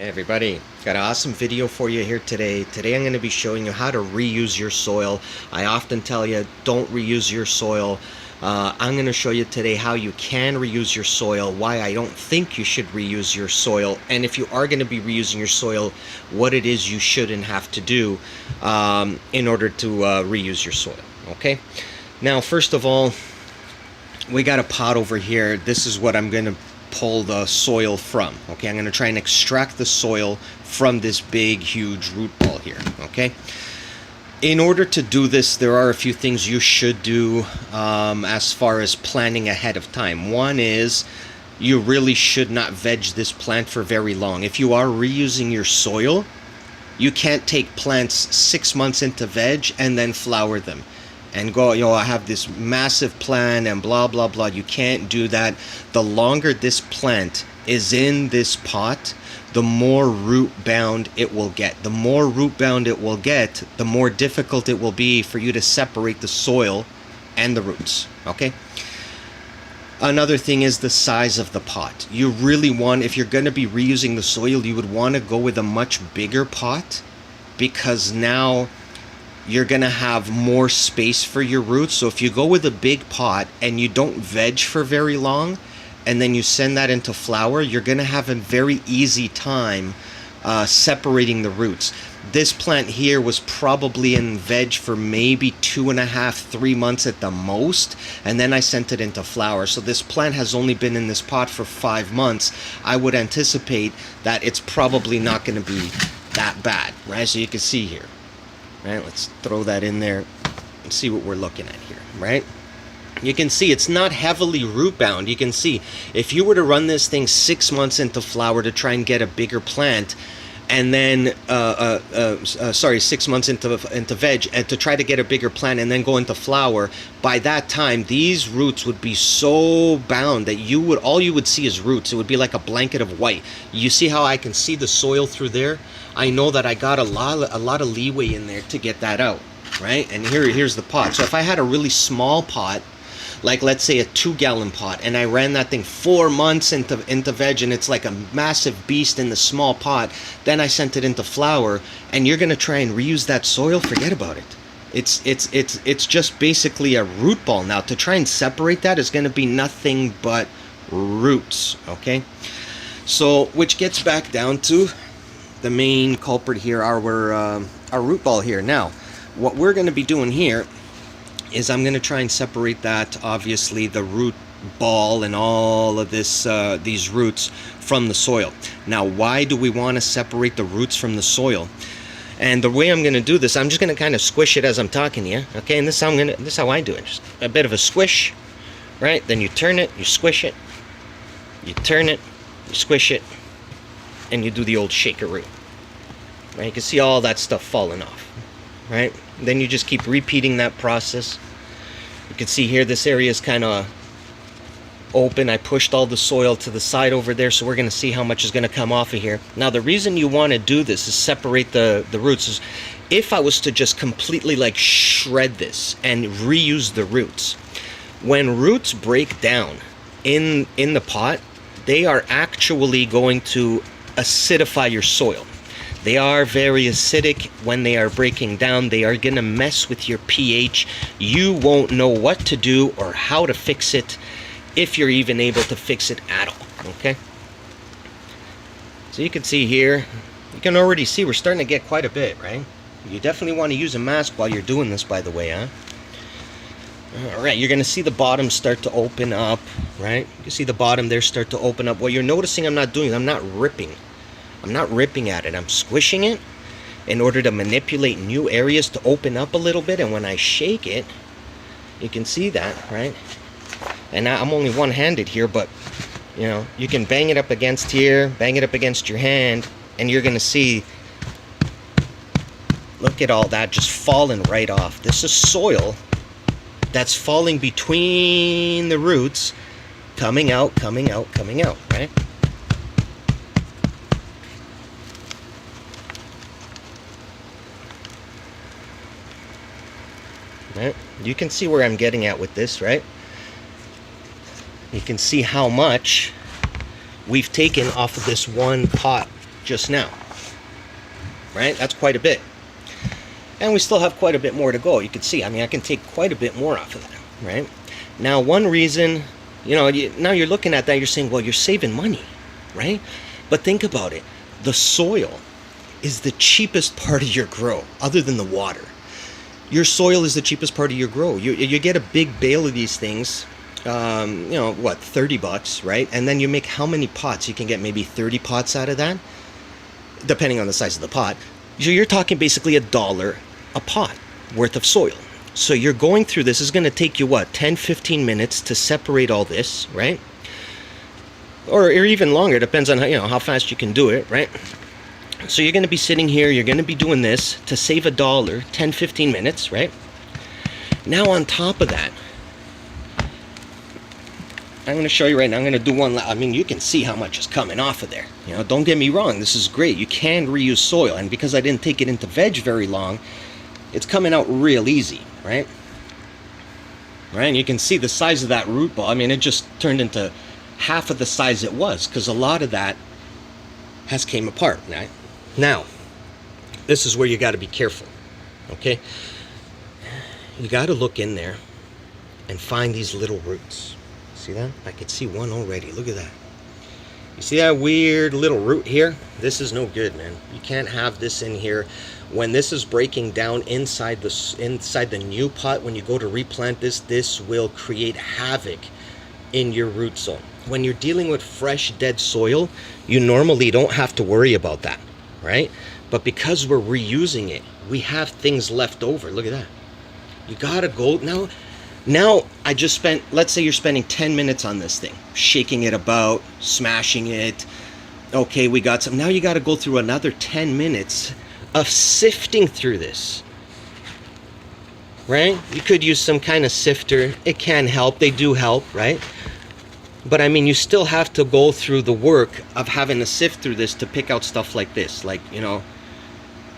Hey everybody, got an awesome video for you here today. Today I'm going to be showing you how to reuse your soil. I often tell you don't reuse your soil. I'm going to show you today how you can reuse your soil, why I don't think you should reuse your soil, and if you are going to be reusing your soil, what it is you should and have to do in order to reuse your soil. Okay, now first of all, we got a pot over here. This is what I'm going to pull the soil from. Okay, I'm going to try and extract the soil from this big huge root ball here. Okay, in order to do this, there are a few things you should do as far as planning ahead of time. One is you really should not veg this plant for very long. If you are reusing your soil, you can't take plants 6 months into veg and then flower them and go, I have this massive plant and blah blah blah. You can't do that. The longer this plant is in this pot, the more root bound it will get. The more root bound it will get, the more difficult it will be for you to separate the soil and the roots. Okay, another thing is the size of the pot. You really want, if you're going to be reusing the soil, you would want to go with a much bigger pot, because now you're gonna have more space for your roots. So if you go with a big pot and you don't veg for very long, and then you send that into flower, you're gonna have a very easy time separating the roots. This plant here was probably in veg for maybe 2.5, 3 months at the most, and then I sent it into flower. So this plant has only been in this pot for 5 months. I would anticipate that it's probably not gonna be that bad, right? So you can see here. Right, let's throw that in there and see what we're looking at here, right? You can see it's not heavily root bound. You can see if you were to run this thing 6 months into flower to try and get a bigger plant, and then 6 months into veg and to try to get a bigger plant and then go into flower, by that time these roots would be so bound that all you would see is roots. It would be like a blanket of white. You see how I can see the soil through there? I know that I got a lot of leeway in there to get that out, right? And here's the pot. So if I had a really small pot, like let's say a 2-gallon pot, and I ran that thing 4 months into veg, and it's like a massive beast in the small pot, then I sent it into flower, and you're gonna try and reuse that soil, forget about it. It's just basically a root ball now. To try and separate that is gonna be nothing but roots. Okay, so which gets back down to the main culprit here, our root ball here. Now what we're going to be doing here is I'm going to try and separate that, obviously the root ball and all of this these roots from the soil. Now why do we want to separate the roots from the soil? And the way I'm going to do this, I'm just going to kind of squish it as I'm talking to you. Okay, and this is how I do it. Just a bit of a squish, right? Then you turn it, you squish it, you turn it, you squish it, and you do the old shakeroo, right? You can see all that stuff falling off, right? Then you just keep repeating that process. You can see here this area is kind of open. I pushed all the soil to the side over there, so we're going to see how much is going to come off of here. Now the reason you want to do this is separate the roots. Is if I was to just completely like shred this and reuse the roots, when roots break down in the pot, they are actually going to acidify your soil. They are very acidic. When they are breaking down, they are going to mess with your pH. You won't know what to do or how to fix it, if you're even able to fix it at all. Okay, so you can see here, you can already see we're starting to get quite a bit, right? You definitely want to use a mask while you're doing this, by the way, huh? Alright, you're going to see the bottom start to open up, right? You can see the bottom there start to open up. What you're noticing I'm not doing, I'm not ripping. I'm not ripping at it. I'm squishing it in order to manipulate new areas to open up a little bit. And when I shake it, you can see that, right? And I'm only one-handed here, but, you can bang it up against here, bang it up against your hand, and you're going to see, look at all that just falling right off. This is soil that's falling between the roots, coming out, right? Right? You can see where I'm getting at with this, right? You can see how much we've taken off of this one pot just now, right? That's quite a bit. And we still have quite a bit more to go. You can see, I mean, I can take quite a bit more off of that, right? Now, one reason, now you're looking at that, you're saying, well, you're saving money, right? But think about it. The soil is the cheapest part of your grow, other than the water. Your soil is the cheapest part of your grow. You get a big bale of these things, what, $30, right? And then you make how many pots? You can get maybe 30 pots out of that, depending on the size of the pot. So you're talking basically $1 a pot worth of soil. So you're going through this. Is going to take you, what, 10, 15 minutes to separate all this, right? Or even longer, depends on how fast you can do it, right? So you're going to be sitting here, you're going to be doing this to save $1, 10, 15 minutes, right? Now on top of that, I'm going to show you right now, I'm going to do one, I mean, you can see how much is coming off of there. Don't get me wrong, this is great. You can reuse soil, and because I didn't take it into veg very long, it's coming out real easy, right? Right, and you can see the size of that root ball. I mean, it just turned into half of the size it was, because a lot of that has came apart, right? Now, this is where you got to be careful, okay? You got to look in there and find these little roots. See that? I could see one already. Look at that. You see that weird little root here? This is no good, man. You can't have this in here. When this is breaking down inside the new pot, when you go to replant this will create havoc in your root zone. When you're dealing with fresh, dead soil, you normally don't have to worry about that, right? But because we're reusing it, we have things left over. Look at that. You gotta go now I just spent, let's say you're spending 10 minutes on this thing, shaking it about, smashing it. Okay, we got some. Now you got to go through another 10 minutes of sifting through this, right? You could use some kind of sifter. It can help. They do help, right? But I mean, you still have to go through the work of having to sift through this to pick out stuff like this. Like,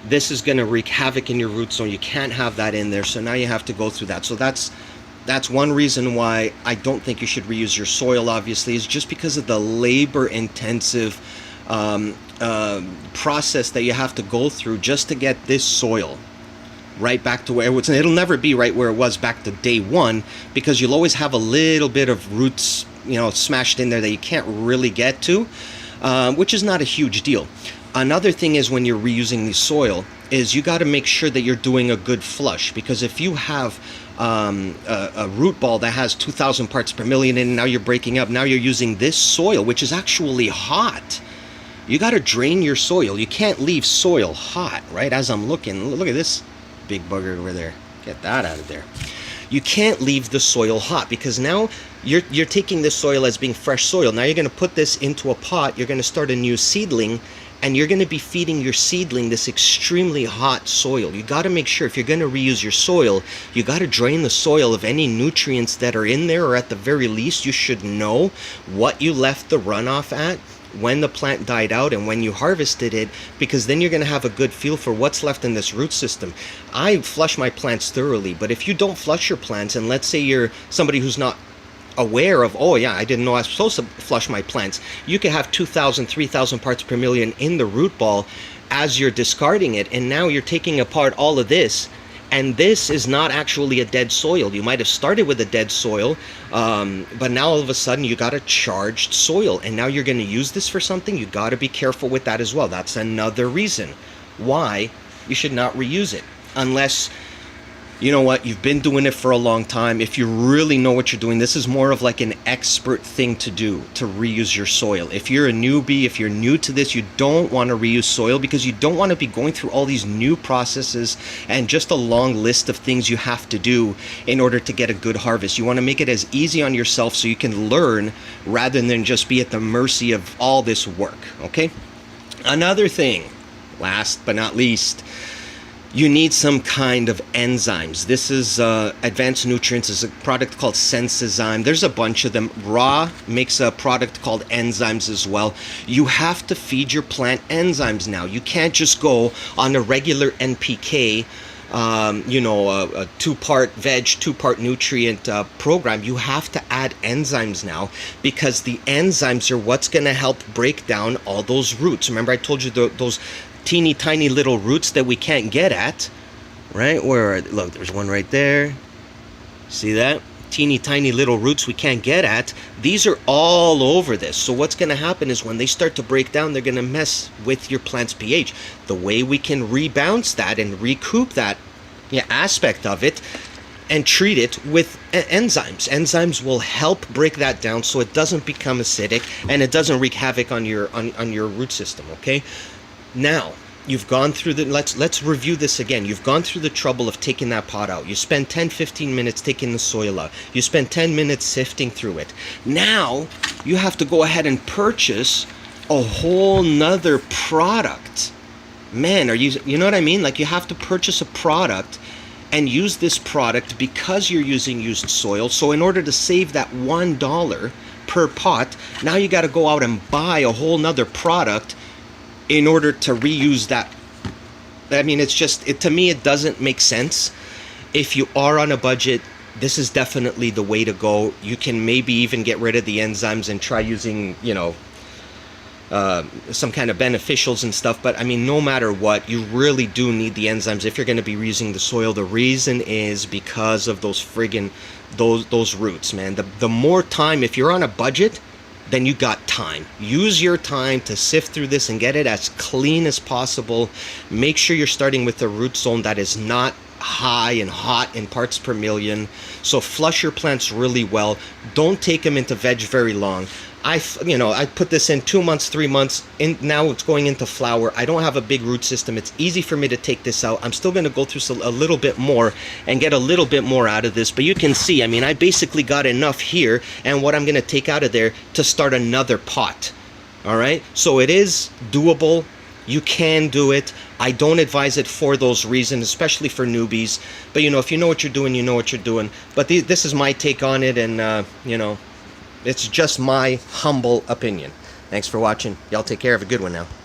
this is going to wreak havoc in your root zone. You can't have that in there. So now you have to go through that. So that's one reason why I don't think you should reuse your soil, obviously, is just because of the labor-intensive process that you have to go through just to get this soil right back to where it was. It'll never be right where it was back to day one, because you'll always have a little bit of roots, smashed in there that you can't really get to, which is not a huge deal. Another thing is, when you're reusing the soil, is you got to make sure that you're doing a good flush, because if you have a root ball that has 2,000 parts per million in, and now you're breaking up, now you're using this soil, which is actually hot. You got to drain your soil. You can't leave soil hot, right? As I'm looking, look at this big bugger over there. Get that out of there. You can't leave the soil hot, because now you're taking this soil as being fresh soil. Now you're going to put this into a pot. You're going to start a new seedling, and you're going to be feeding your seedling this extremely hot soil. You got to make sure, if you're going to reuse your soil, you got to drain the soil of any nutrients that are in there, or at the very least, you should know what you left the runoff at when the plant died out and when you harvested it, because then you're going to have a good feel for what's left in this root system. I flush my plants thoroughly, but if you don't flush your plants, and let's say you're somebody who's not aware of, oh yeah, I didn't know I was supposed to flush my plants, you could have 2,000, 3,000 parts per million in the root ball as you're discarding it, and now you're taking apart all of this, and this is not actually a dead soil. You might have started with a dead soil, but now all of a sudden you got a charged soil, and now you're going to use this for something. You got to be careful with that as well. That's another reason why you should not reuse it, unless you know what, you've been doing it for a long time. If you really know what you're doing, this is more of like an expert thing to do, to reuse your soil. If you're a newbie, if you're new to this, you don't want to reuse soil, because you don't want to be going through all these new processes and just a long list of things you have to do in order to get a good harvest. You want to make it as easy on yourself so you can learn, rather than just be at the mercy of all this work, okay? Another thing, last but not least, you need some kind of enzymes. This is Advanced Nutrients is a product called Sensozyme. There's a bunch of them. Raw makes a product called Enzymes as well. You have to feed your plant enzymes now. You can't just go on a regular NPK a two-part veg, two-part nutrient program, you have to add enzymes now, because the enzymes are what's going to help break down all those roots. Remember I told you those teeny tiny little roots that we can't get at, right? Look, there's one right there. See that? Teeny tiny little roots we can't get at. These are all over this. So what's going to happen is when they start to break down, they're going to mess with your plant's pH. The way we can rebounce that and recoup that aspect of it and treat it with enzymes. Enzymes will help break that down so it doesn't become acidic and it doesn't wreak havoc on your root system. Okay, now you've gone through let's review this again. You've gone through the trouble of taking that pot out. You spend 10-15 minutes taking the soil out. You spend 10 minutes sifting through it. Now you have to go ahead and purchase a whole nother product. Man, you know what I mean? Like, you have to purchase a product and use this product because you're using used soil. So in order to save that $1 per pot, now you got to go out and buy a whole nother product in order to reuse that. I mean, to me, it doesn't make sense. If you are on a budget, this is definitely the way to go. You can maybe even get rid of the enzymes and try using, some kind of beneficials and stuff. But I mean, no matter what, you really do need the enzymes if you're going to be reusing the soil. The reason is because of those those roots, man. The more time, if you're on a budget, then you got time. Use your time to sift through this and get it as clean as possible. Make sure you're starting with a root zone that is not high and hot in parts per million. So flush your plants really well. Don't take them into veg very long. I put this in 2 months, 3 months, and now it's going into flower. I don't have a big root system. It's easy for me to take this out. I'm still going to go through a little bit more and get a little bit more out of this. But you can see, I mean, I basically got enough here and what I'm going to take out of there to start another pot. All right? So it is doable. You can do it. I don't advise it for those reasons, especially for newbies. But, if you know what you're doing, you know what you're doing. But this is my take on it, and, it's just my humble opinion. Thanks for watching. Y'all take care. Have a good one now.